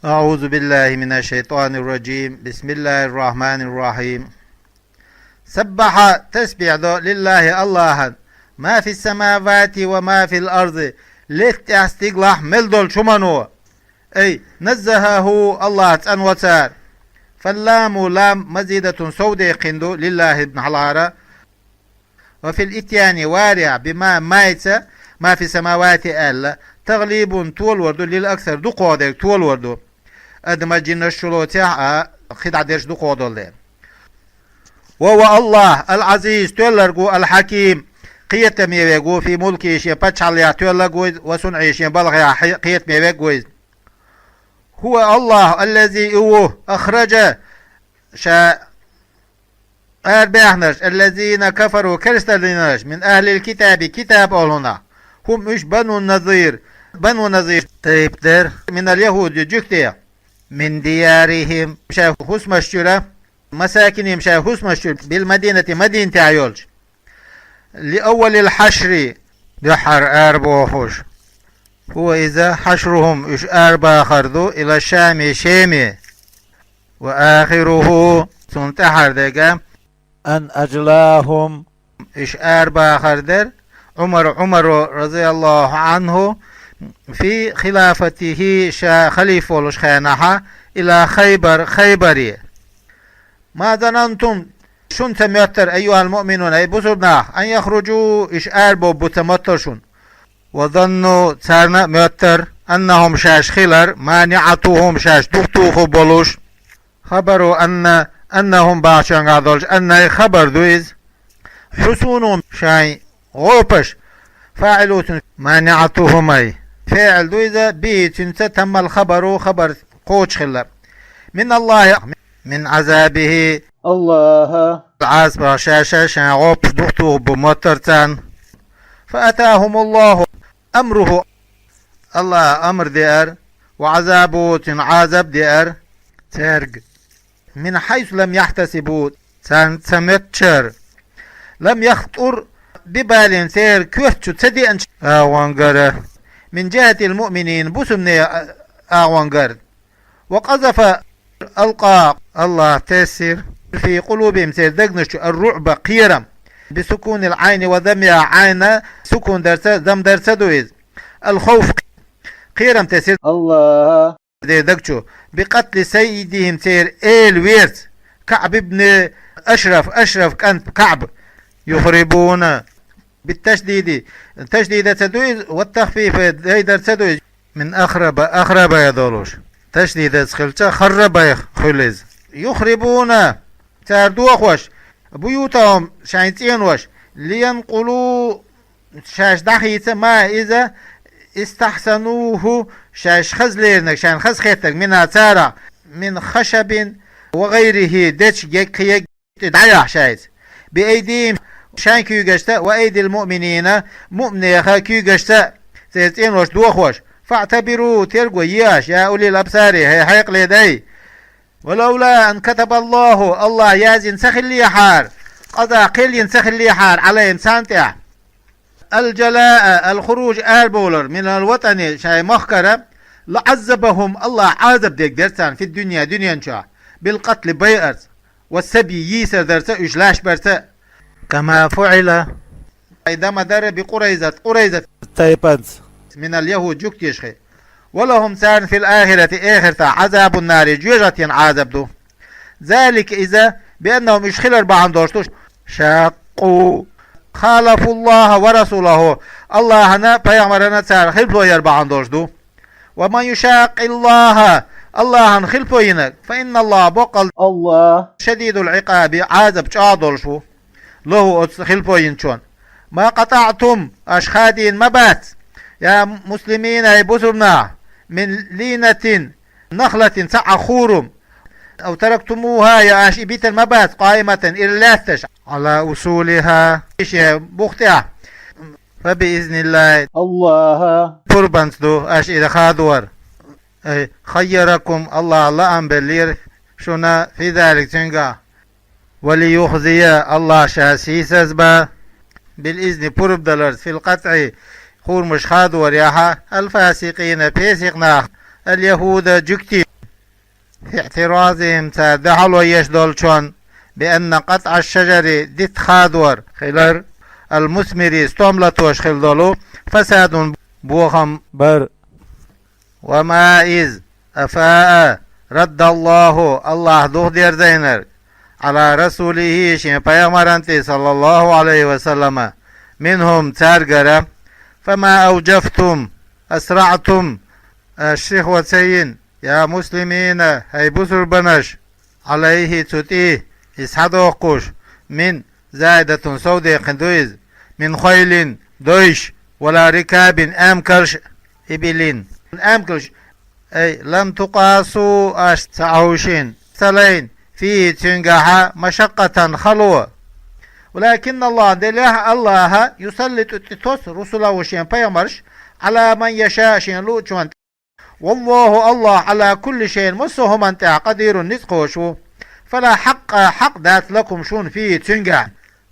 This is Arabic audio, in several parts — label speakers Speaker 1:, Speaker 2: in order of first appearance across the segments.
Speaker 1: أعوذ بالله من الشيطان الرجيم. بسم الله الرحمن الرحيم. سبح تسبح لله الله ما في السماوات وما في الأرض لت استقلح ملدل شمنو أي نزهه الله تن وتار. فاللام لام مزيدة سودة قندو لله ابن حلارة. وفي الاتيان وارع بما مايت ما في السماوات ألا تغليب طول وردو للأكثر دو قادر طول وردو أدمجين الشلوتيا خدع ديرش دو قادر. وهو الله العزيز تولرغو الحكيم قيت ميوغو في ملكي شي باتشاليا تولرغو وسنعي شي بلغيا قيت ميوغو. هو الله الذي أخرج شا أربعناش الذين كفروا كرستليناش من أهل الكتاب كتاب أولنا هم مش بنو النظير تيبتر من اليهود جكتيا من ديارهم شا حسم الشرة مساكنهم شا حسم الشرة بالمدينة مدينة عيولج لأول الحشر بحر أربوحوش. هو إذا حشرهم إش أربا خردو إلى الشام شامي وآخره سنتحر دقا أن أجلاهم إش أربا خردر عمر رضي الله عنه في خلافته شا خليفة لشخانها إلى خيبري. ما ظننتم شن تمتر أيها المؤمنون أي بصرنا أن يخرجوا إش أربو بتمترشون وظنوا تارنا متر أنهم شاش خلر مانعتهم شاش دختوخ بولوش خبروا أنهم باشان غادولش أن خبر دويز حسونهم شاي غوبش فاعلوتن مانعتهم أي فاعل دويزة بيتن تم الخبر خبر قوش خلر من الله من عذابه الله عذاب شاشا شاي غوبش دختوخ بمترتان. فأتاهم الله أمره الله أمر دير وعذابه تنعذب دير ترق من حيث لم يحتسبوا تمتشر لم يخطر ببال تير كوتشو تدي أنش آوانقر من جهة المؤمنين بسمني آوانقر. وقذف ألقى الله تسير في قلوبهم تير دقنش الرعب قيرا بسكون العين وذمها عين سكون درسة ذم درسة دويز الخوف قيرم تسير الله دقشو بقتل سيدهم تير ويرت كعب ابن أشرف كان كعب يخربون بالتشديد تشديد تدويز والتخفيف هيدر تدويز من أخرب يدولوش تشديد سخلتا خرب خلز يخربون تاردو خوش بيوتهم شاينتين وش لينقلوا شاش دحيت ما إذا استحسنوه شاش خزليرنك شان خز خيتك من أتارع من خشب وغيره دتش يك دعيح شايت بأيديهم شان كيو جشتا وأيدي المؤمنين مؤمنيخا كيو جشتا سيتين وش دوخوش فاعتبروا تلقوا ياش يا أولي الأبصار هي حيق لدي. ولولا أن كتب الله يازن سخلي حار قضى قل سخلي حار على إنسان تاع الجلاء الخروج بولر من الوطن شاي مخكرة لعذبهم الله عذب ديك درسان في الدنيا دنيا شا بالقتل بيئرت والسبي يسر درسة إجلاش برسة كما فعل عندما در بقريزة تايبانز من اليهود جوك تشخي. ولهم سان في الآخرة آخرة عذاب النار جوجة عذاب دو ذلك إذا بأنهم إشخلر بعندوشتوش شاقوا خالفوا الله ورسوله الله هنا بيامرنا سار خلفو يربع عندوش دو. وما يشاق الله خلفو ينك فإن الله بقل الله شديد العقاب عذاب شادولشو له خلفو ينشون. ما قطعتم أشخادين مبات يا مسلمين أي بسرنا من لينة نخلة سعخورم أو تركتموها يا بيت المبات قائمة إرلاستش على أصولها بختها فبإذن الله فربانتو إذا خادور أي خيركم الله أنبلير شنا في ذلك تنقى وليخزي الله شاسيسز با بالإذن فرب دلرز في القطع خور مش خادور ياها الفاسقين بيسقنا اليهود جكتي في اعتراضهم تدحلوا يشدولشون بأن قطع الشجر ديت خادور خلال المثمر استملتوش خلدولو فساد بوخم بر وما إذ أفاء رد الله دوه دير زينر على رسوله شين پیغمبرانتي صلى الله عليه وسلم منهم تارجرة فما أوجفتم أسرعتم الشيخ وتسين يا مسلمين هاي بسر بنش عليه تتيه إسحدوقش من زائدة سودة قندويز من خيل دويش ولا ركاب أمكرش إبلين أمكرش أي لم تقاسوا أشتعوشين سلين فيه تنجح مشقة خلوة ولكن الله دلها الله يسلط التوس رسوله وشين بيمرش على من يشاء شين لوچوان والله الله على كل شيء مسهم انت قدير نسقوشو فلا حق ذات لكم شون فيه تنجح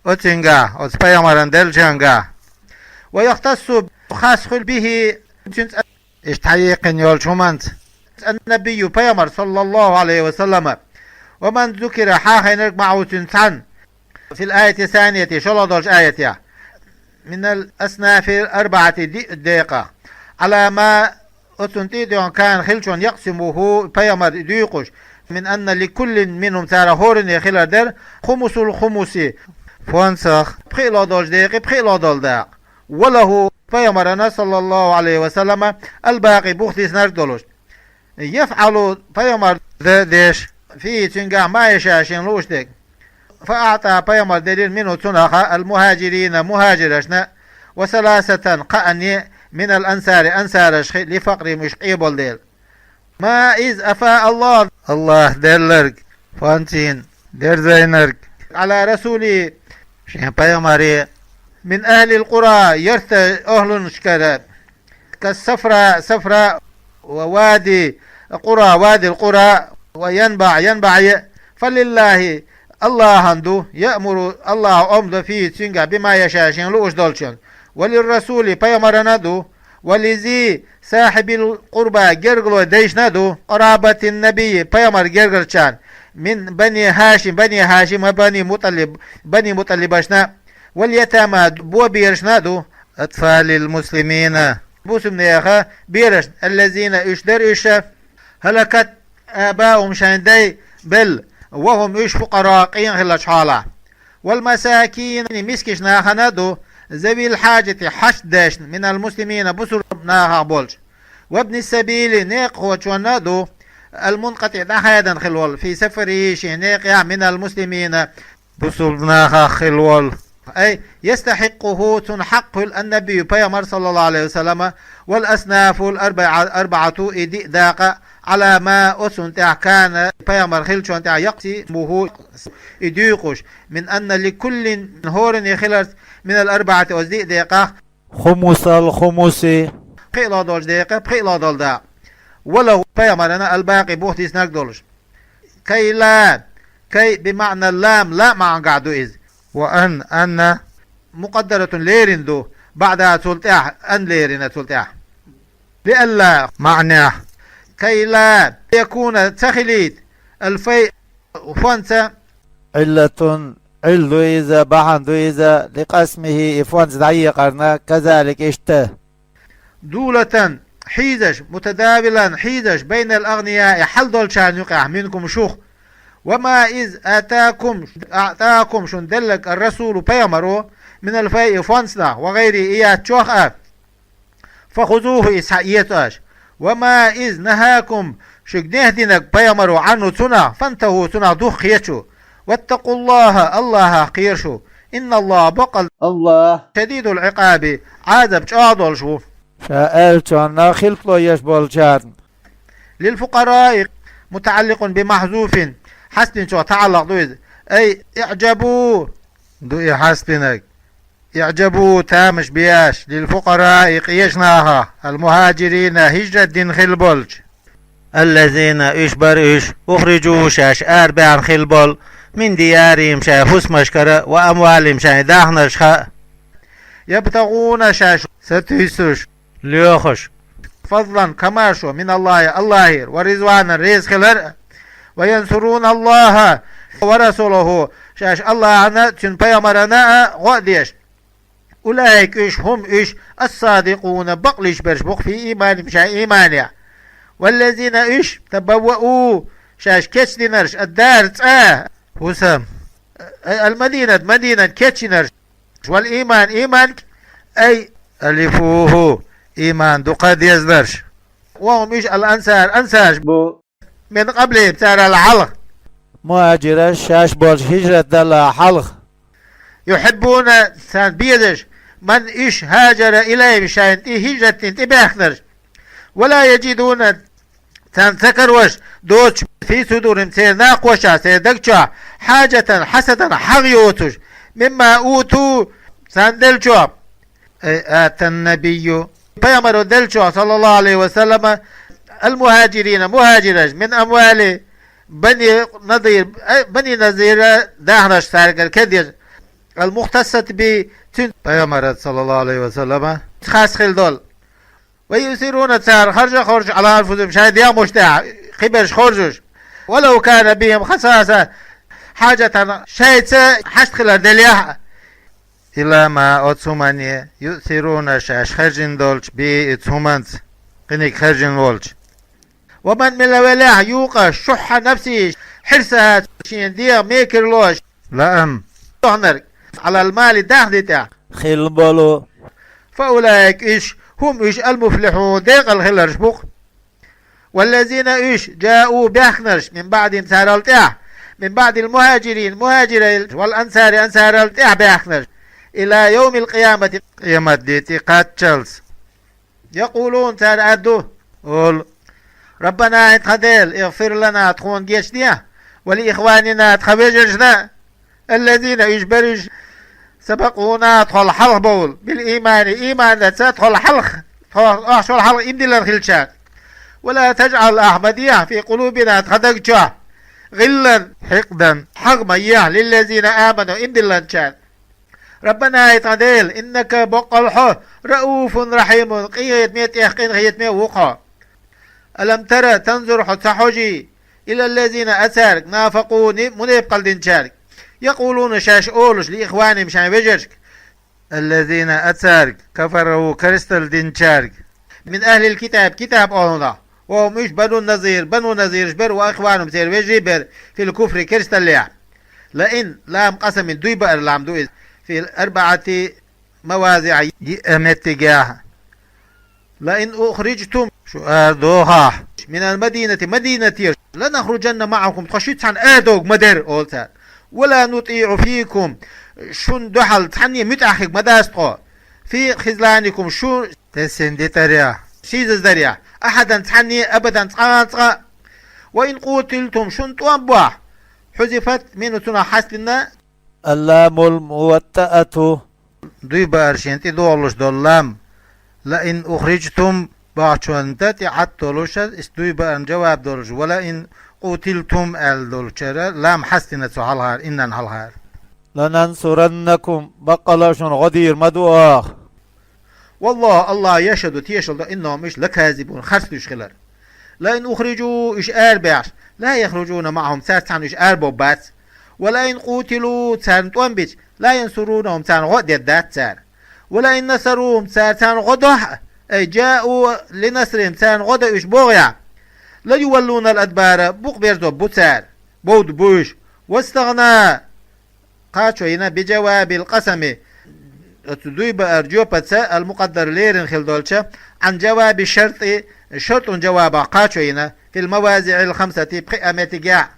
Speaker 1: وتنجح وتبيمرن دل تنجح ويختص خاص به اشتحيق يولشومانت النبي بيمر صلى الله عليه وسلم ومن ذكر حاخين معه تنسان في الآية الثانية شلدوش آية من الأصناف الأربعة دقيقة على ما أتنتيدون كان خلشون يقسمه بيمر ديقش من أن لكل منهم تارا هورن يخلال در خمس الخمس فانسخ بخيلو دوش دقيقة بخيلو دول داق وله بيمرنا صلى الله عليه وسلم الباقي بوختيس نردولوش يفعل بيمر ديش فيه تنجح ما يشاشين لوشتك فأعطى بيمر دليل منه تنخ المهاجرين مهاجرشنا وثلاثة قأني من الأنصار أنصارش لفقر مش قيبل ديل ما إذ أفاء الله دلرك فانتين در زينرك على رسولي شين بيمري من أهل القرى يرث أهل شكرا كالسفرة ووادي وادي القرى وينبع فلله الله عنده يأمر الله أمد فيه تنجا بما يشاشين لوش دولشن وللرسول بيمرنا دو ولذي صاحب القربى جرغلو ديشنا دو قرابة النبي بيمر جرغلشان من بني هاشم وبني مطلب اشنا واليتامى بو بيرشنا دو أطفال المسلمين بوسم نيخا بيرش الذين اشدر هلكت آباؤهم شاندي بل وهم إيش فقراء قين خلال حالا والمساكين مسكش ناخنا دو ذوي الحاجة حشدش من المسلمين بسر ناخا بولش وابن السبيل نيق وچونا دو المنقطع دخايدا خلول في سفره شنيق من المسلمين بسر ناخا خلول أي يستحقه تنحق النبي بيامر صلى الله عليه وسلم والأصناف الأربعة إدي داق على ما أسنتع كان بيامر خلشون تع يقسمه إديقش من أن لكل من هورن خلص من الأربعة أزدي دقيقة خمس الخمس قيلا دولش دقيقة قيلا دول دا ولو بيامرنا الباقي بوحتي سناك دولش كي بمعنى اللام لا معنى قعدو إذ وأن مقدرة ليرين دو بعدها تلتاح أن ليرين تلتاح لألا معناه كي لا يكون تخليت الفيء فانسا علة علو إذا بحن إذا لقسمه إفوانس دعي قرنا كذلك اشته دولة حيزش متداولا حيزش بين الأغنياء حل دول شان يقع منكم شوخ وما إذ أعطاكم شندلك الرسول بيامرو من الفيء فانسنا وغير إيات شوخ فخذوه إسحائيتاش وما إذ نهاكم شقنيه دينك بيامرو عنه تنا فانتهوا تنا دوخ خيشو واتقوا الله قيرشو إن الله بقل الله شديد العقاب عذب شادل شو شاءلتنا خلطلو يشبول شارن للفقراء متعلق بمحذوف حسن شو تعلق دوز أي اعجبوا دو حسنك اعجبوا تامش بياش للفقراء قيشناها المهاجرين هجرة دين خلبولج الذين إيش أخرجوا شاش أربعا خلبول من ديارهم شاي حسمشكرة وأموالهم شاي داخنشخة يبتغون شاش ستيسوش ليوخش فضلا كماشو من الله ورزوانا رزق وينصرون الله ورسوله شاش الله أنا تن بيامرنا غاديش أولئك إيش هم إيش الصادقون بقلش برش بق في إيمان مش إيمانيا والذين إيش تبوؤوا شاش كتشنرش الدار وسام المدينة مدينة كتشنرش والإيمان إيمان أي ألفوه إيمان دو قد يزدرش وهم إيش الأنصار أنصار بو من قبل بتاع الحلق
Speaker 2: مهاجر شاش بولش هجرة دل حلق
Speaker 1: يحبون سان بيدش من إيش هاجر إليه مشان هجرة انتباهنرش ولا يجدون سان سكروش دوتش في صدورهم سيناقوشا سيدكشا حاجة حسدا حغيوتش مما أوتوا سان دلشوا آت النبي بيامر دلشوا صلى الله عليه وسلم المهاجرين مهاجرج من أموال بني نظير دهرش سارقر كدير المختصة بتن بيامر صلى الله عليه وسلم خاص خل دول ويسيرون تسار خرج على أنفسهم شاهد يا مشتاع خبرش خرجش ولو كان بهم خصاصة حاجة شايت حشت خلال دليا إلى ما أتسومانية يؤثرون شاش خرجن دولش بإتسومانت قنيك خرجن دولش ومن من الولاء يوقع شح نفسي حرسها شين دير ميكر لوش لأم على المال داخلته
Speaker 2: خيل بولو
Speaker 1: فأولئك إيش هم إيش المفلحون ديق الخلرش بوق والذين إيش جاءوا بأخنرش من بعد مسار التاع من بعد المهاجرين مهاجرين والأنصار أنصار التاع بأخنرش إلى يوم القيامة قيامة ديتي قاتشلس يقولون سار أدو قول ربنا اتخدل اغفر لنا تخون جيش ديا ولإخواننا تخبججنا الذين يجبرج سبقونا ادخل حلق بول بالإيمان إيمان تدخل حلق أحشو الحلق إمدي للخلشان ولا تجعل أحمدية في قلوبنا تخدقجا غلا حقدا حقمية للذين آمنوا إمدي للشان ربنا يتعدل إنك بقلح رؤوف رحيم قيد ميت يحقين قيد ميت وقع ألم ترى تنظر حتحوجي إلى الذين أسارك نافقوا منيب قلدين شارك يقولون شاش أولش لإخوانهم شان بجرك الذين أسارك كفروا كريستال دين شارك من أهل الكتاب كتاب أولنا وهم إيش بنو النظير جبر وإخوانهم سير وجبر في الكفر كريستال ليع لئن لام قسم دوي بأر لام دوي في الأربعة موازع يأمتجاه لئن أخرجتم سؤال دوها من المدينة مدينة لنخرجن معكم تخشيت عن آدوغ مدر أولتان ولا نطيع فيكم شون دحل تحني متأخك مداستقو في خزلانكم شو تسندي تريا شيز دريا أحدا تحني أبدا تقاطق وإن قتلتم شون توانبوا حذفت من تنا حسلنا
Speaker 2: اللام الموتأة
Speaker 1: دوي بارشينتي دولش دولام لئن أخرجتم باچون تاتي عطولوش استوي بان جواب دولش ولا إن قتلتم الدولشرة لام حسنة حالهار إنن حالهار
Speaker 2: لننصرنكم بقلاشون غدير مدوخ
Speaker 1: والله الله يشهد تيشهد إنهم مش لكاذبون خرسلوش خلال لئن أخرجوا إش آربعش لا يخرجون معهم سارتان إش آربوبات ولا إن قتلوا تان توانبيش لا ينصرونهم تان غدير دات تان ولا إن نصروهم تان غدوح أي جاءوا لنصرهم تان غدا إش بغيا لا يولون الأدبار بوق بيرزو بوتار بود بوش واستغنى قاتشوينا بجواب القسم تدوي بأرجو بتسا المقدر ليرن خلدولشا عن جواب الشرط شرط جواب قاتشوينا في الموازع الخمسة بقيامة جاع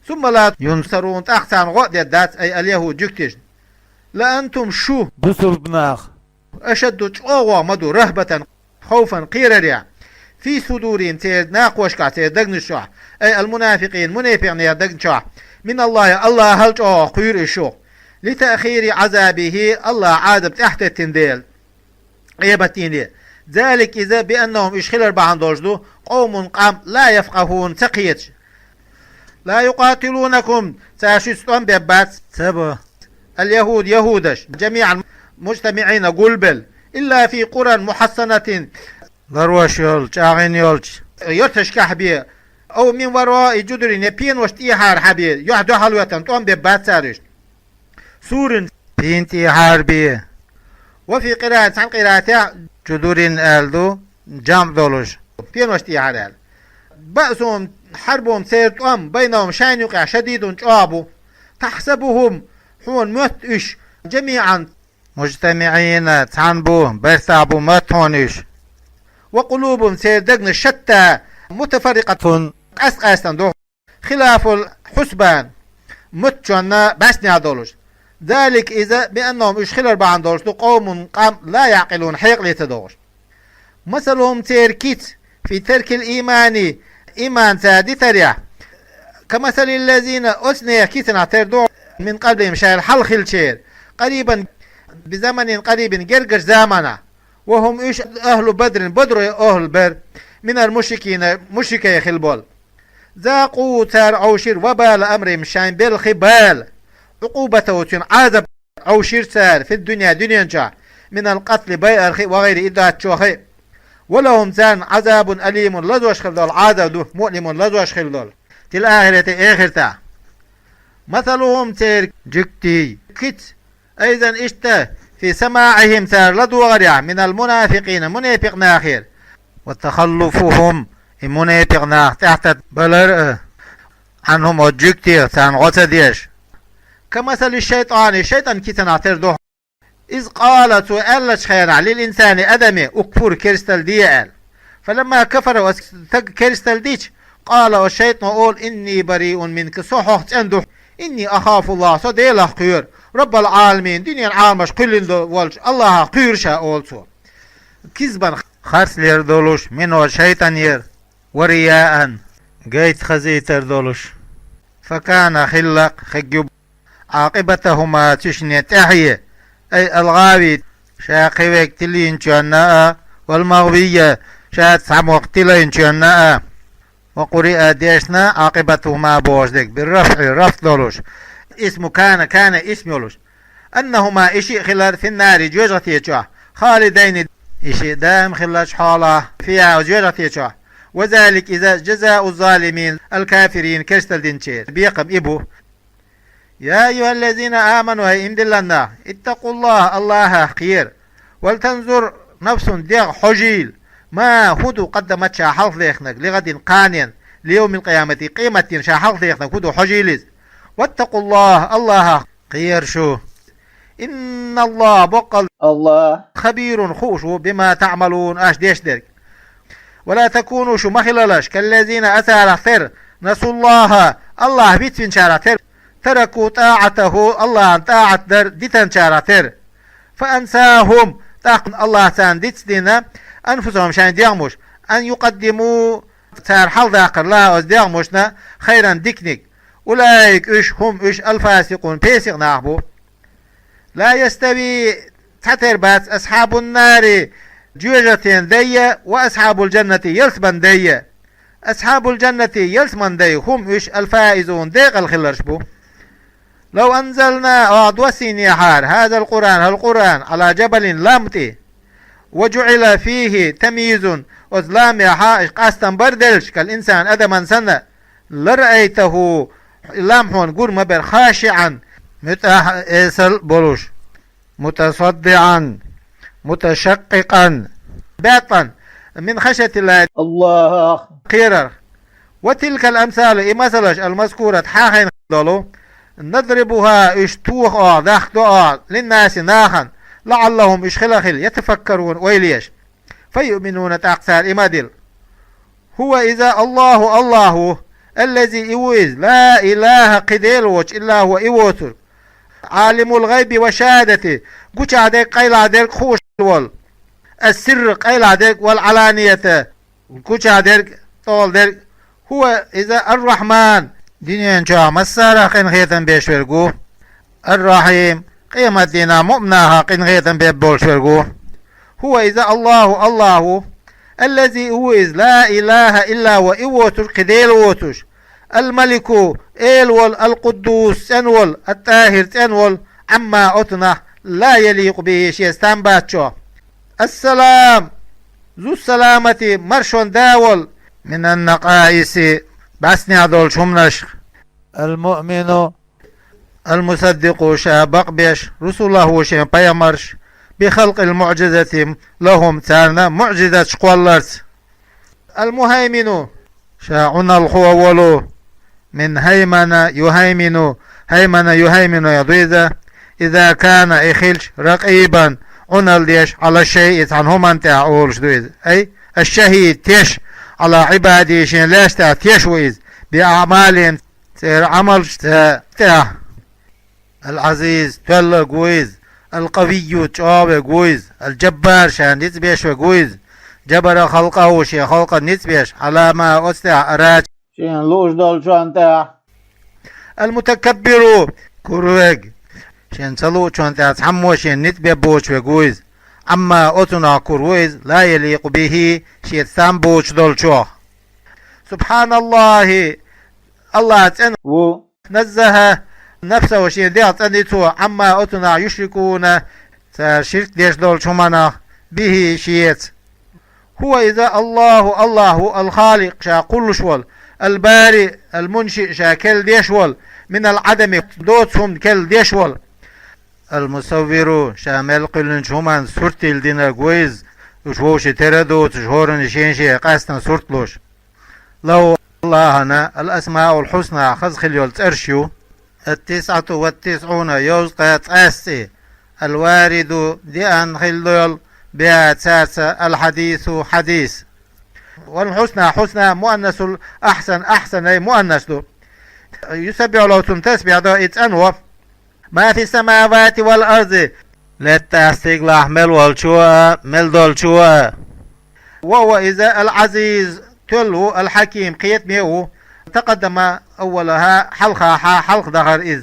Speaker 1: ثم لا ينصرون أحسن غد الدات أي اليهود جكتش لأنتم شو
Speaker 2: بسر بناخ
Speaker 1: أشد أغوى مدو رهبة خوفا قيرريا في صدورهم تير ناقوشكا تير دقنشوح أي المنافقين منافقين يدقنشوح من الله هل جو قير الشوق لتأخير عذابه الله عذب تحت التنديل قيبتين ذلك إذا بأنهم إشخل أربعان دوجدو قوم قام لا يفقهون تقيت لا يقاتلونكم تاشستون ببات
Speaker 2: سبا
Speaker 1: اليهود يهودش جميعا مجتمعين قلبل إلا في قرى محصنة
Speaker 2: ضروش يولش أغين يولش
Speaker 1: يرتش كحبي أو من وراء جدر يبين واشتيحار حبيل يحدو حلوة تقوم ببات سارش سور بينتيحار بيه. وفي قراءة عن قراءة جدر ألدو جام دولش بين واشتيحار أل بأسهم حربهم سيرتهم بينهم شان يقع شديد جابو تحسبهم حون متش جميعا مجتمعين تعنبو برتعبو متهونش وقلوبهم سيردقن شتى متفرقة أسقاستن دو خلاف الحسبان متشونا بسني دولش ذلك إذا بأنهم إشخلر بعن دولش قوم قام لا يعقلون حيق ليتدولش مثلهم تركيت في ترك الإيمان إيمان سادي تريع كمثل الذين أسني كيتنا تردو من قبلهم شايل حلخ الشير قريبا بزمن قريب جرجر زامنا وهم إيش أهل بدر أهل بر من المشركين مشركي خلبول ذاقوا تار عوشير وبال أمرهم شاين بالخبال عقوبته عذاب عوشير سار في الدنيا دنيا جاء من القتل بيع وغير إدعاء شوخي ولهم زان عذاب أليم لزوش خلدول عذاب مؤلم لزوش خلدول تل آخرة آخرتا مثلهم تير جكتي كت أيضا اشتا في سماعهم تار لدو غريع من المنافقين منافق ناخر وتخلفهم المنافق ناخ تحت بلر عنهم وجكتي تان غسديش كمثل الشيطان كتنا تردو إذ قالت وقالت خيرا للإنسان أدمي أكفر كريستال ديال فلما كفر كريستال ديش قال الشيطان قول إني بريء منك صحوح عنده إني أخاف الله صديله قير رب العالمين دنيا العالمش كل والش الله قير شاء سو كذبا خرس لير دولوش منه الشيطان ير ورياء جيت خزيتر دولوش فكان خلق خجب عاقبتهما تشني تحية أي الغاوي شاقوك تلين جناء والمغوية شاد سموك تلين جناء وقرئ ديشنا عاقبتهما بوجدك بالرفع رفض دولوش اسمه كان اسم يولوش أنهما إشي خلال في النار جوجة يجوه خالدين إشي دائم خلال حالة فيها جوجة يجوه وذلك إذا جزاء الظالمين الكافرين كرستل دينشير بيقم إبو يا أيها الذين آمنوا إن دلنا اتقوا الله خير ولتنظر نفس ديغ حجيل ما هدو قدمت شاحل ذيخنك لغد قانين ليوم القيامة قيمة شاحل ذيخنك هدو حجيلز واتقوا الله خير شو إن الله بقل الله خبير خوشو بما تعملون ديش درك ولا تكونوا شو مخللاش كالذين أسال خير نسوا الله بيتفين شارتر تركوا طاعته الله طاعت در ديتن شارتر فأنساهم تاقن الله تان ديتنا أنفسهم شان ديغمش أن يقدموا تار حل ذاقر لا أز ديغمشنا خيرا ديكنيك أولئك هم الفاسقون بيسق ناقبو لا يستوي تتربات أصحاب النار جوجتين دي وأصحاب الجنة يلسبن دي أصحاب الجنة يلسمن دي هم الفائزون ديق الخلرشبو لو أنزلنا وسيني حار هذا القرآن على جبل لامتي وجعل فيه تمييز وظلام حائش قاستن بردلش كالإنسان أدما سنة لرأيته لامحون قرم بر خاشعا متأسل بلوش متصدعا متشققا باطا من خشية الله قيرر وتلك الأمثال مثلش المذكورة حاخين دولو نضربها اشتوخ ذاخدوا للناس ناخا لعلهم اشخلخل يتفكرون ويليش فيؤمنون تأقسال إمادل هو إذا الله الذي إويز لا إله قديل وش إلا هو إوتر عالم الغيب وشهادته قوش عديك قيل عديك خوش الول السر قيل عديك والعلانية قوش عديك طول ديك هو إذا الرحمن دينيان شاء مسارة قين خيطن بيشورقو الرحيم قيمة دينا مؤمناها قين خيطن بيبولشورقو هو إذا الله الذي هو إذ لا إله إلا هو إوتر قديل ووتش الملك إلول القدوس أنول الطاهر أنول عما أتنا لا يليق به شيء استنباتشو السلام ذو السلامة مرشون داول من النقائص بس نعدول شمنش
Speaker 2: المؤمن
Speaker 1: المصدق شابق بيش رسول الله وشين بيامرش بخلق المعجزة لهم تانا معجزة شقوالرس المهيمن شاعنا الخوولو من هيمن يهيمن هيمن يهيمن يضيذا إذا كان إخلش رقيبا عنا ليش على الشيء عنهم أنت أقولش دويز أي الشهيد تيش على عبادي شين لاش تيش ويز بأعمال عمل تاع العزيز تل قويز القوي تشاب قويز الجبار شان نتبيش قويز جبر خلقه شي خلق نتبيش على ما أستع أراج شين لوش دول شان تاع المتكبر كروج شين سلو شان تاع تحمو شين نتبي بوش وقويز أما أتنا كرويز لا يليق به شي ثام بوش دول شو سبحان الله الله تن نزه نفسه وشي ديت أنيتو عما أتنا يشركون شرك ديش دول شمانا به شيت هو إذا الله الخالق شا كل شوال البارئ المنشئ شا كل ديشوال من العدم دوتهم كل ديشوال المصور شا ملقلن شمان سورتيل دينا قويز وشوش تردوت شهورن شينشي قاستن سورتلوش لو اللهنا الأسماء الحسنى خزخليول ترشيو 99 يوزقات أستي الوارد دي أن خليول بأساس الحديث حديث والحسنى حسنى مؤنث أحسن أي مؤنث يسبع لو تنتسبع دو إتأنوف ما في السماوات والأرض لا تستقلح مل والشوى مل دول شوى وهو إذا العزيز تلو الحكيم قيت ميو تقدم أولها حلقة حلق دخر إذ